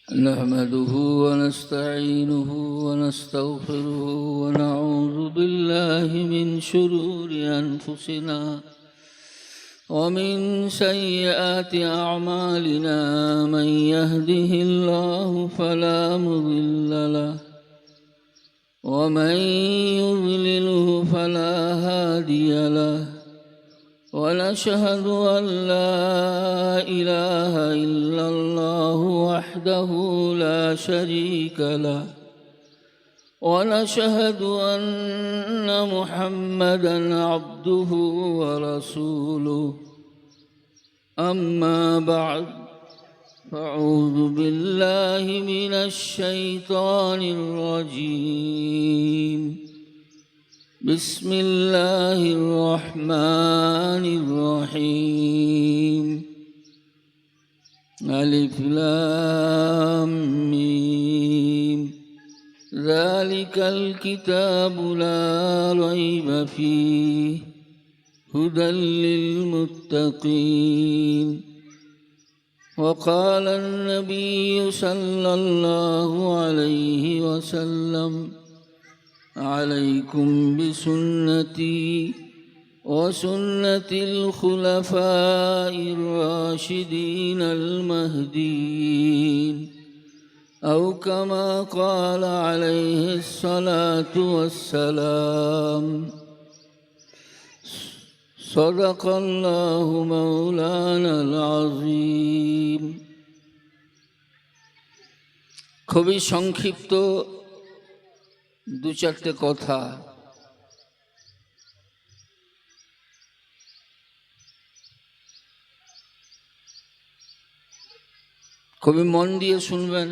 نحمده ونستعينه ونستغفره ونعوذ بالله من شرور أنفسنا ومن سيئات أعمالنا من يهده الله فلا مضل له ومن يضلله فلا هادي له ونشهد أن لا إله إلا الله وحده لا شريك له ونشهد أن محمدا عبده ورسوله أما بعد فأعوذ بالله من الشيطان الرجيم بسم الله الرحمن الرحيم ألف لام ميم ذلك الكتاب لا ريب فيه هدى للمتقين وقال النبي صلى الله عليه وسلم عليكم بسنتي وسنة الخلفاء الراشدين المهديين أو كما قال عليه الصلاة والسلام صدق الله مولانا العظيم খুবই সংক্ষিপ্ত দু চারটে কথা। খুবই মন দিয়ে শুনবেন।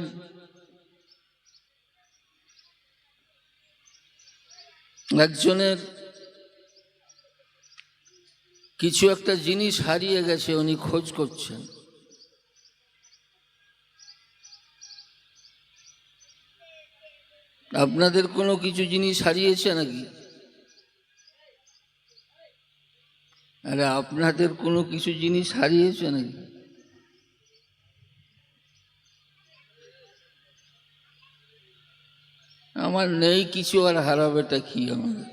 একজনের কিছু একটা জিনিস হারিয়ে গেছে, উনি খোঁজ করছেন। আপনাদের কোনো কিছু জিনিস হারিয়েছে নাকি? আরে আপনাদের কোনো কিছু জিনিস হারিয়েছে নাকি? আমার নেই কিছু, আর হারাবেটা কি আমাদের?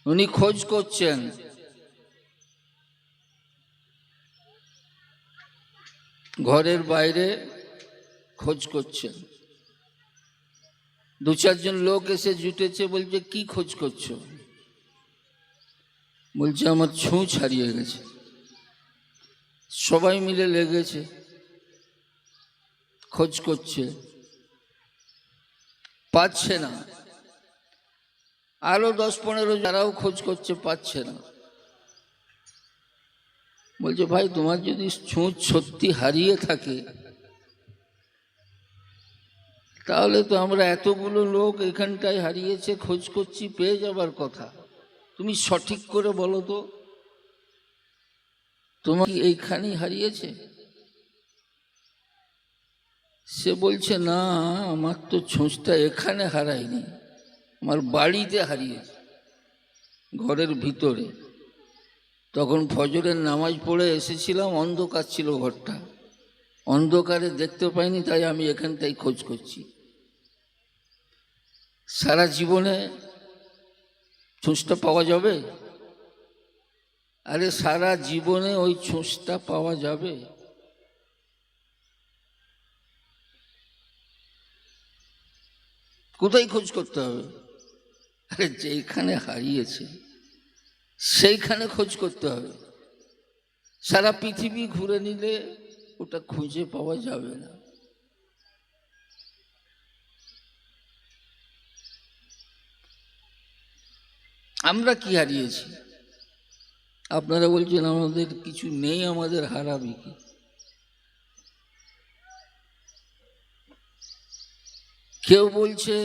উনি খোঁজ করছেন। ঘরের বাইরে খোঁজ করছেন। দু চারজন লোক এসে জুটেছে, বলছে কি খোঁজ করছো? বলছে আমার ছুঁচ হারিয়ে গেছে। সবাই মিলে লেগেছে, খোঁজ করছে, পাচ্ছে না। আরো 10-15 যারাও খোঁজ করছে, পাচ্ছে না। বলছে ভাই, তোমার যদি ছুঁচ সত্যি হারিয়ে থাকে তাহলে তো আমরা এতগুলো লোক এখানটায় হারিয়েছে খোঁজ করছি, পেয়ে যাবার কথা। তুমি সঠিক করে বলো তো, তোমার এইখানেই হারিয়েছে? সে বলছে না, আমার তো ছুঁচটা এখানে হারায়নি, আমার বাড়িতে হারিয়েছে, ঘরের ভিতরে। তখন ফজরের নামাজ পড়ে এসেছিলাম, অন্ধকার ছিল ঘরটা, অন্ধকারে দেখতে পাইনি, তাই আমি এখানটাই খোঁজ করছি। সারা জীবনে ছুঁচটা পাওয়া যাবে? আরে সারা জীবনে ওই ছুঁচটা পাওয়া যাবে? কোথায় খোঁজ করতে হবে? আরে যেখানে হারিয়েছে সেইখানে খোঁজ করতে হবে। সারা পৃথিবী ঘুরে নিলে ওটা খুঁজে পাওয়া যাবে না। আমরা কি হারিয়েছি? আপনারা বলছেন আমাদের কিছু নেই, আমাদের হারাবে কি? কেউ বলছে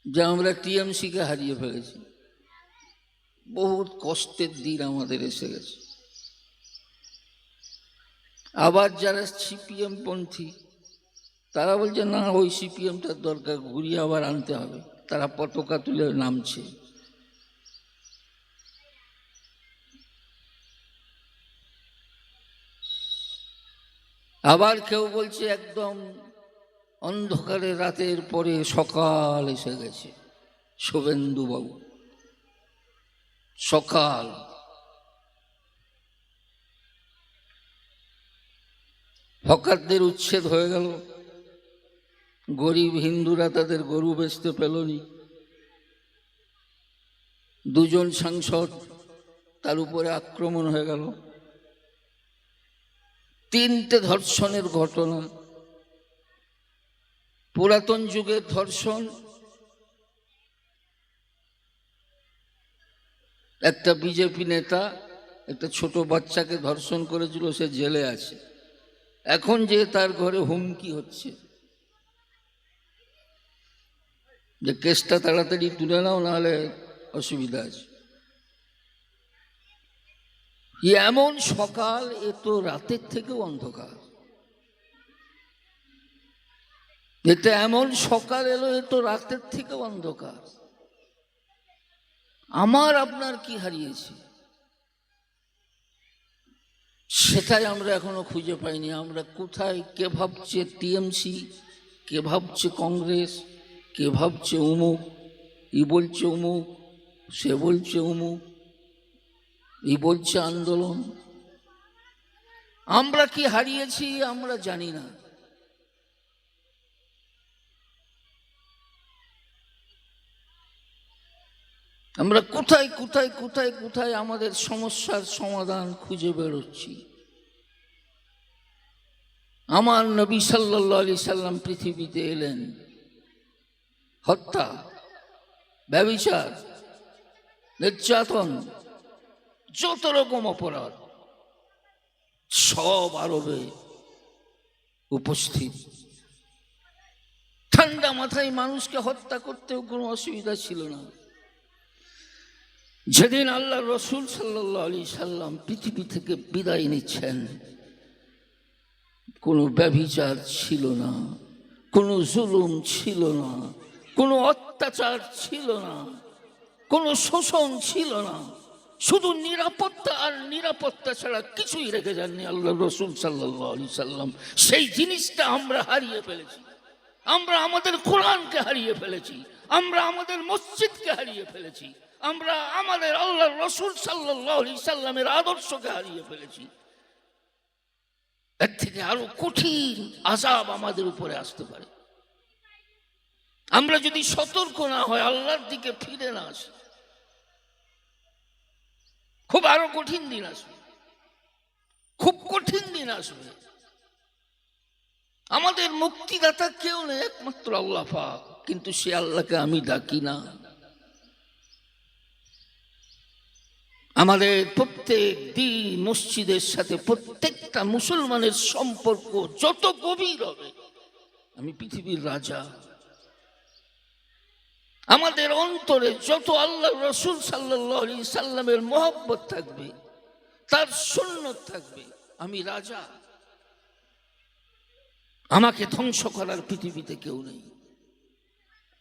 যে আমরা টিএমসিকে হারিয়ে ফেলেছি। বহুত কষ্টের দিন আমাদের এসে গেছে। আবার যারা সিপিএম পন্থী তারা বলছে না, ওই সিপিএমটার দরকার, ঘুরিয়ে আবার আনতে হবে। তারা পতাকা তুলে নামছে। আবার কেউ বলছে একদম অন্ধকারে রাতের পরে সকাল এসে গেছে। শুভেন্দু বাবু, সকাল। হকারদের উচ্ছেদ হয়ে গেল, গরিব হিন্দুরা তাদের গরু বেচতে পেলনি। দুজন সাংসদ, তার উপরে আক্রমণ হয়ে গেল। 3টে ধর্ষণের ঘটনা, পুরাতন যুগের ধর্ষণ। একটা বিজেপি নেতা একটা ছোট বাচ্চাকে ধর্ষণ করেছিল, সে জেলে আছে। এখন যে তার ঘরে হুমকি হচ্ছে যে কেসটা তাড়াতাড়ি তুলে নাও, নাহলে অসুবিধা আছে। এমন সকাল, এ তো রাতের থেকেও অন্ধকার। এটা এমন সকাল এলো, এ তো রাতের থেকেও অন্ধকার। আমার আপনার কি হারিয়েছে সেটাই আমরা এখনো খুঁজে পাইনি। আমরা কোথায়, কে ভাবছে টিএমসি, কে ভাবছে কংগ্রেস, কে ভাবছে অমুক, ই বলছে অমুক, সে বলছে অমুক, ই বলছে আন্দোলন। আমরা কি হারিয়েছি আমরা জানি না। আমরা কোথায় কোথায় কোথায় কোথায় আমাদের সমস্যার সমাধান খুঁজে বেরোচ্ছি। আমার নবী সাল্লাল্লাহু আলাইহি সাল্লাম পৃথিবীতে এলেন, হত্যা, ব্যভিচার, নির্যাতন, যত রকম অপরাধ সব আরবে উপস্থিত। ঠান্ডা মাথায় মানুষকে হত্যা করতেও কোনো অসুবিধা ছিল না। যেদিন আল্লাহ রসুল সাল্লাল্লাহু আলাইহি সাল্লাম পৃথিবী থেকে বিদায় নিচ্ছেন, কোনো ব্যভিচার ছিল না, কোনো জুলুম ছিল না, কোনো অত্যাচার ছিল না, কোনো শোষণ ছিল না। শুধু নিরাপত্তা আর নিরাপত্তা ছাড়া কিছুই রেখে যাননি আল্লাহ রসুল সাল্লাল্লাহু আলাইহি সাল্লাম। সেই জিনিসটা আমরা হারিয়ে ফেলেছি। আমরা আমাদের কোরআনকে হারিয়ে ফেলেছি, আমরা আমাদের মসজিদকে হারিয়ে ফেলেছি, আমরা আমাদের আল্লাহ রসুল সাল্লাল্লাহু আলাইহি সাল্লামের আদর্শকে হারিয়ে ফেলেছি। এর থেকে আরো কঠিন আযাব আমাদের উপরে আসতে পারে আমরা যদি সতর্ক না হয়, আল্লাহর দিকে ফিরে না আসি। খুব আরো কঠিন দিন আসবে, খুব কঠিন দিন আসবে। আমাদের মুক্তিদাতা কেউ নেই, একমাত্র আল্লাহ পাক। কিন্তু সে আল্লাহকে আমি ডাকি না। আমাদের প্রত্যেক দিন মসজিদের সাথে প্রত্যেকটা মুসলমানের সম্পর্ক যত গভীর হবে, আমি পৃথিবীর রাজা, আমাদের অন্তরে যত আল্লাহ রসুল সাল্লাল্লাহু আলাইহি সাল্লামের মহব্বত থাকবে, তার সুন্নত থাকবে, আমি রাজা। আমাকে ধ্বংস করার পৃথিবীতে কেউ নেই।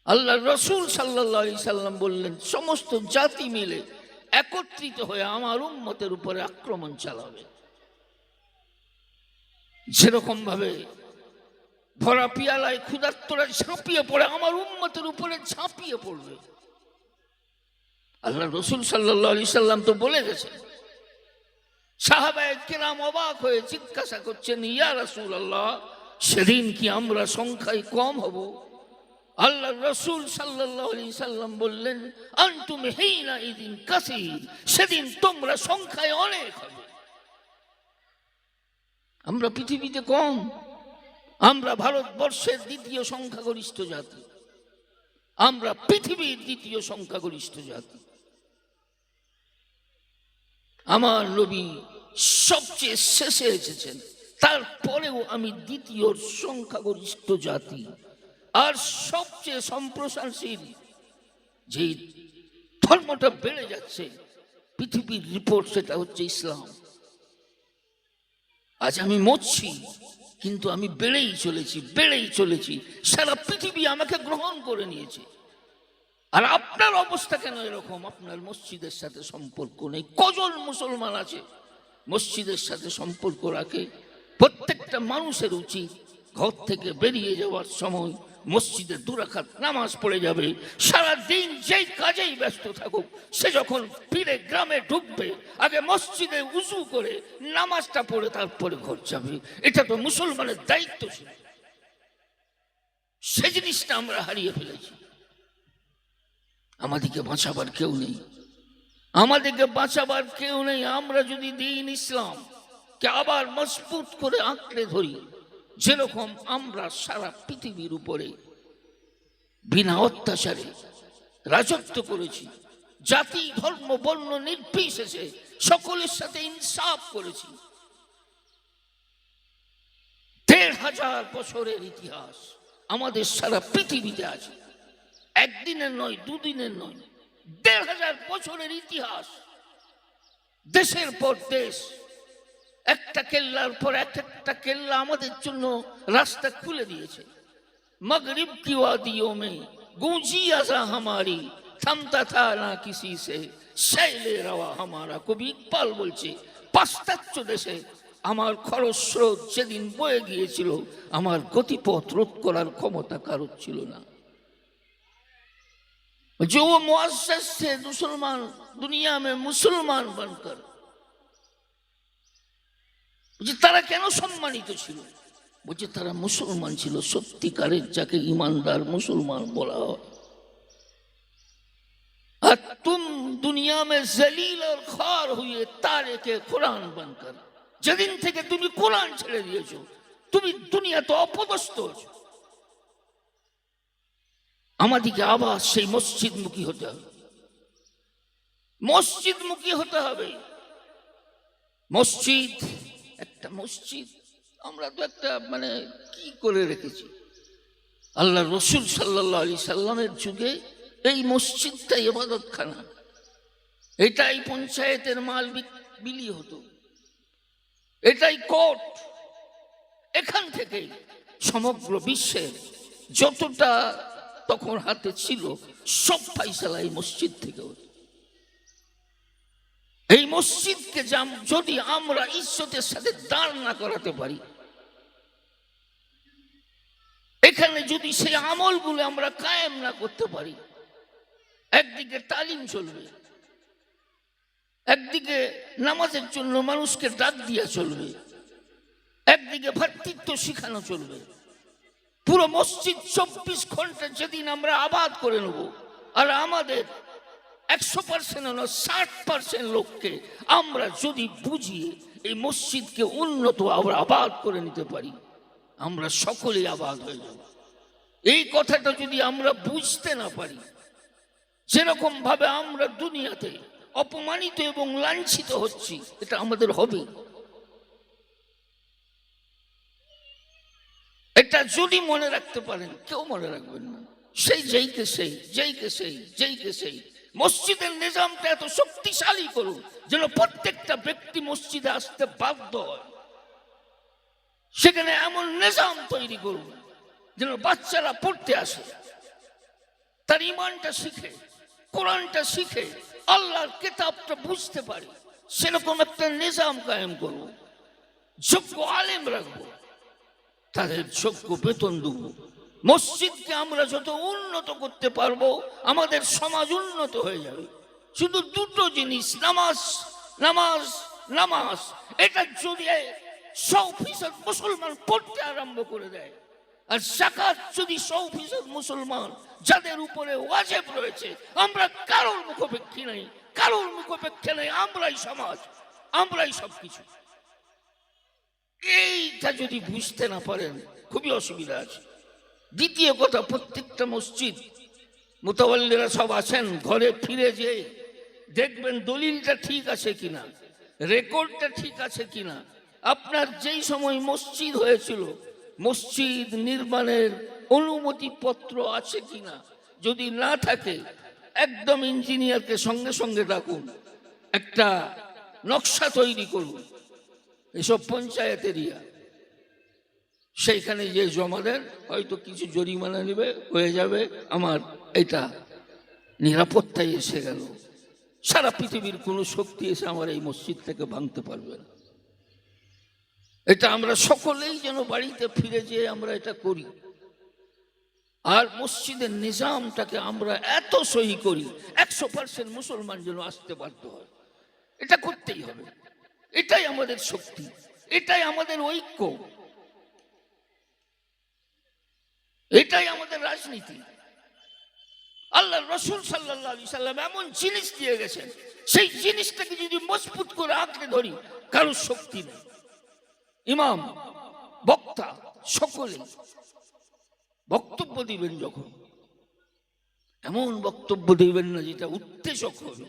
আল্লাহ রসুল সাল্লাল্লাহু আলাইহি সাল্লাম বললেন, সমস্ত জাতি মিলে একত্রিত হয়ে আমার উম্মতের উপরে আক্রমণ চালাবে। যেরকম ভাবে ভরা পিয়ালায় ক্ষুধার্তরা ঝাঁপিয়ে পড়ে, আমার উম্মতের উপরে ঝাঁপিয়ে পড়বে। আল্লাহ রসুল সাল্লাল্লাহু আলাইহি সাল্লাম তো বলে গেছেন। সাহাবায়ে কেরাম অবাক হয়ে জিজ্ঞাসা করছেন, ইয়া রাসূলুল্লাহ, সেদিন কি আমরা সংখ্যায় কম হব? আল্লাহ রসুল সাল্লাল্লাহু আলাইহি সাল্লাম বললেন, আনতুম হিনা ইদিন কাসীর, সেদিন তোমরা সংখ্যায় অনেক হবে। আমরা পৃথিবীতে কম, আমরা ভারতবর্ষের দ্বিতীয় সংখ্যাগরিষ্ঠ জাতি, আমরা পৃথিবীর দ্বিতীয় সংখ্যাগরিষ্ঠ জাতি। আমার নবী সবচেয়ে শেষে এসেছেন, তারপরেও আমি দ্বিতীয় সংখ্যাগরিষ্ঠ জাতি। আর সবচেয়ে সম্প্রসারণশীল যে ধর্মটা বেড়ে যাচ্ছে পৃথিবীর রিপোর্ট, সেটা হচ্ছে ইসলাম। আজ আমি মরছি, কিন্তু আমি বেড়েই চলেছি, বেড়েই চলেছি। সারা পৃথিবী আমাকে গ্রহণ করে নিয়েছে। আর আপনার অবস্থা কেন এরকম? আপনার মসজিদের সাথে সম্পর্ক নেই। কজন মুসলমান আছে মসজিদের সাথে সম্পর্ক রাখে? প্রত্যেকটা প্রত্যেকটা মানুষের উচিত ঘর থেকে বেরিয়ে যাওয়ার সময় মসজিদে 2 রাকাত নামাজ পড়ে যাবে। সারা দিন যেই কাজেই ব্যস্ত থাকুক, সে যখন ফিরে গ্রামে ঢুকবে আগে মসজিদে উজু করে নামাজটা পড়ে তারপরে ঘর যাবে। এটা তো মুসলমানের দায়িত্ব ছিল। সে জিনিসটা আমরা হারিয়ে ফেলেছি। আমাদেরকে বাঁচাবার কেউ নেই, আমাদেরকে বাঁচাবার কেউ নেই। আমরা যদি দ্বীন ইসলামকে আবার মজবুত করে আঁকড়ে ধরি, যেরকম আমরা সারা পৃথিবীর উপরে বিনা অত্যাচারে রাজত্ব করেছি, জাতি ধর্ম বর্ণ নির্বিশেষে সকলের সাথে ইনসাফ করেছি। ১,৫০০ বছরের ইতিহাস আমাদের সারা পৃথিবীতে আছে। একদিনের নয়, 2 দিনের নয়, ১,৫০০ বছরের ইতিহাস। দেশের পর দেশ, একটা কেল্লার পর একটা কেল্লা আমাদের জন্য রাস্তা খুলে দিয়েছে। মগরিব কি ওয়াদিयों में गूंजी आज़ा हमारी थमता था ना किसी से शैले रवा हमारा। কবি ইকবাল বলছে, পাশ্চাত্য দেশে আমার খরস্রোত যেদিন বয়ে গিয়েছিল, আমার গতিপথ রোধ করার ক্ষমতা কারোর ছিল না। जो मुअज़्ज़ज़ थे मुसलमान दुनिया में मुसलमान बनकर, যে তারা কেন সম্মানিত ছিল? বলছে তারা মুসলমান ছিল সত্যিকারের, যাকে ইমানদার মুসলমান বলা হয়। আর তুম দুনিয়া মে জলিল আর খার হুয়ে তারেকে কোরআন বানকর, যেদিন থেকে তুমি কোরআন ছেড়ে দিয়েছো, তুমি দুনিয়াতে অপদস্থ হয়েছো। আমাদেরকে আবার সেই মসজিদমুখী হতে হবে, মসজিদমুখী হতে হবে। মসজিদ, একটা মসজিদ আমরা তো একটা কি করে রেখেছি। আল্লাহ রসুল সাল্লাল্লাহু আলাইহি সাল্লামের যুগে এই মসজিদটাই ইবাদতখানা, এটাই পঞ্চায়েতের মাল বিলি হতো, এটাই কোর্ট। এখান থেকেই সমগ্র বিশ্বের যতটা তখন হাতে ছিল সব ফাইসালা এই মসজিদ থেকে হতো। এই মসজিদকে যদি আমরা ইজ্জতের সাথে দাঁড় না করাতে পারি, এখানে যদি সেই আমলগুলো আমরা কায়েম না করতে পারি, একদিকে তালিম চলবে, একদিকে নামাজের জন্য মানুষকে ডাক দিয়া চলবে, একদিকে ভ্রাতৃত্ব শিখানো চলবে। পুরো মসজিদ 24 ঘন্টা যেদিন আমরা আবাদ করে নেব, আর আমাদের 100% না 60% লোককে আমরা যদি বুঝিয়ে এই মসজিদকে উন্নত আমরা আবাদ করে নিতে পারি, আমরা সকলেই আবাদ হয়ে যাব। এই কথাটা যদি আমরা বুঝতে না পারি, যেরকম ভাবে আমরা দুনিয়াতে অপমানিত এবং লাঞ্ছিত হচ্ছি, এটা আমাদের হবে। এটা যদি মনে রাখতে পারেন, কেউ মনে রাখবেন না, সেই যেইকে সেই যেইকে সেই যেইকে সেই। মসজিদের নিজামটা এত শক্তিশালী করুন যেন প্রত্যেকটা ব্যক্তি মসজিদে আসতে বাধ্য হয়। সেখানে এমন নিজাম তৈরি করুন যেন বাচ্চারা পড়তে আসে, তার ইমানটা শিখে, কোরআনটা শিখে, আল্লাহর কিতাবটা বুঝতে পারে। সেরকম একটা নিজাম কায়েম করব, যোগ্য আলেম রাখবো, তাদের যোগ্য বেতন দেবো। মসজিদকে আমরা যত উন্নত করতে পারবো, আমাদের সমাজ উন্নত হয়ে যাবে। শুধু 2টো জিনিস, নামাজ নামাজ নামাজ, এটা যদি 100% মুসলমান পড়তে আরম্ভ করে দেয়, আর যাকাত যদি 100% মুসলমান যাদের উপরে ওয়াজিব রয়েছে, আমরা কারোর মুখাপেক্ষী নাই, কারোর মুখাপেক্ষী নাই, আমরাই সমাজ, আমরাই সবকিছু। এইটা যদি বুঝতে না পারেন, খুবই অসুবিধা আছে। দ্বিতীয় কথা, প্রত্যেকটা মসজিদ মুতাওয়াল্লিরা সব আছেন, ঘরে ফিরে যেয়ে দেখবেন দলিলটা ঠিক আছে কিনা, রেকর্ডটা ঠিক আছে কিনা, আপনার যেই সময় মসজিদ হয়েছিল মসজিদ নির্মাণের অনুমতিপত্র আছে কিনা। যদি না থাকে, একদম ইঞ্জিনিয়ারকে সঙ্গে সঙ্গে ডাকুন, একটা নকশা তৈরি করুন। এসব পঞ্চায়েত এরিয়া, সেইখানে যে জমা দেন, হয়তো কিছু জরিমানা নেবে, হয়ে যাবে, আমার এটা নিরাপত্তায় এসে গেল। সারা পৃথিবীর কোনো শক্তি এসে আমার এই মসজিদ থেকে ভাঙতে পারবে না। এটা আমরা সকলেই যেন বাড়িতে ফিরে যেয়ে আমরা এটা করি। আর মসজিদের নিজামটাকে আমরা এত সহি করি 100% মুসলমান যেন আসতে বাধ্য হয়। এটা করতেই হবে। এটাই আমাদের শক্তি, এটাই আমাদের ঐক্য, এটাই আমাদের রাজনীতি। আল্লাহ রসুল সাল্লাল্লাহু আলাইহি সাল্লাম এমন জিনিস দিয়ে গেছেন, সেই জিনিসটাকে যদি মজবুত করে আঁকড়ে ধরি, কারোর শক্তি নেই। ইমাম, বক্তা সকলে বক্তব্য দিবেন, যখন এমন বক্তব্য দিবেন না যেটা উত্তেজক হবে,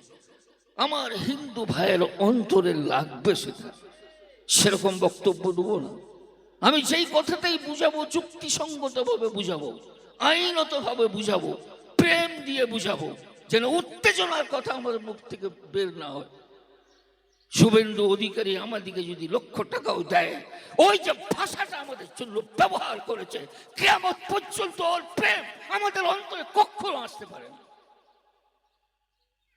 আমার হিন্দু ভাইয়ের অন্তরে লাগবে, সেরকম বক্তব্য দেবো না। আমি যেই কথাটাই বুঝাবো যুক্তিসঙ্গত ভাবে বুঝাবো, আইনত ভাবে বুঝাবো, প্রেম দিয়ে বুঝাবো, যেন উত্তেজনার কথা আমার মুখ থেকে বের না হয়। শুভেন্দু অধিকারী আমাদেরকে যদি লক্ষ টাকাও দেয়, ওই যে ভাষাটা আমাদের জন্য ব্যবহার করেছে, কিয়ামত পর্যন্ত ওর প্রেম আমাদের অন্তরে কখনো আসতে পারে না।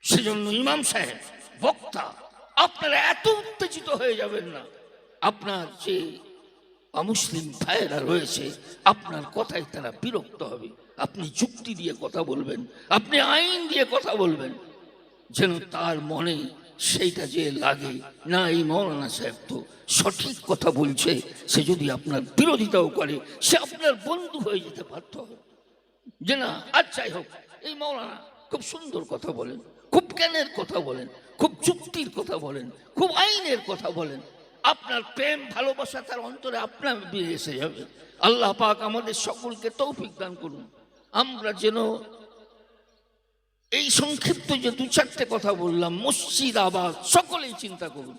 সেজন্য ইমাম সাহেব, বক্তা, আপনারা এত উত্তেজিত হয়ে যাবেন না। আপনার যে অমুসলিম ভাইয়েরা রয়েছে, আপনার কথায় তারা বিরক্ত হবে। আপনি যুক্তি দিয়ে কথা বলবেন, আপনি আইন দিয়ে কথা বলবেন, যেন তার মনে সেইটা যে লাগে না, এই মৌলানা সাহেব তো সঠিক কথা বলছে, সে যদি আপনার বিরোধিতাও করে, সে আপনার বন্ধু হয়ে যেতে বাধ্য হবে। যে না, আচ্ছাই হোক, এই মৌলানা খুব সুন্দর কথা বলেন, খুব জ্ঞানের কথা বলেন, খুব যুক্তির কথা বলেন, খুব আইনের কথা বলেন। আপনার প্রেম ভালোবাসা তার অন্তরে আপনার বেরিয়ে এসে যাবে। আল্লাহ পাক আমাদের সকলকে তৌফিক দান করুন। আমরা যেন এই সংক্ষিপ্ত যে 2-4টে কথা বললাম, মসজিদ আবাদ, সকলেই চিন্তা করুন,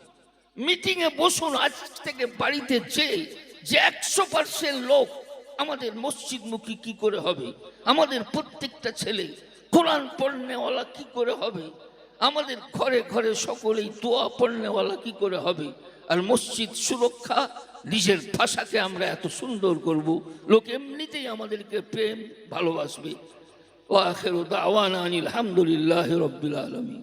মিটিংয়ে বসুন আজ থেকে, বাড়িতে যে 100% লোক আমাদের মসজিদমুখী কি করে হবে, আমাদের প্রত্যেকটা ছেলে কোরআন পড়নেওয়ালা কি করে হবে, আমাদের ঘরে ঘরে সকলেই দোয়া পড়নেওয়ালা কি করে হবে। আর মসজিদ সুরক্ষা, নিজের ভাষাকে আমরা এত সুন্দর করব, লোক এমনিতেই আমাদেরকে প্রেম ভালোবাসবে। ওয়া আখিরু দাওয়ানা আনিল হামদুলিল্লাহি রাব্বিল আলামিন।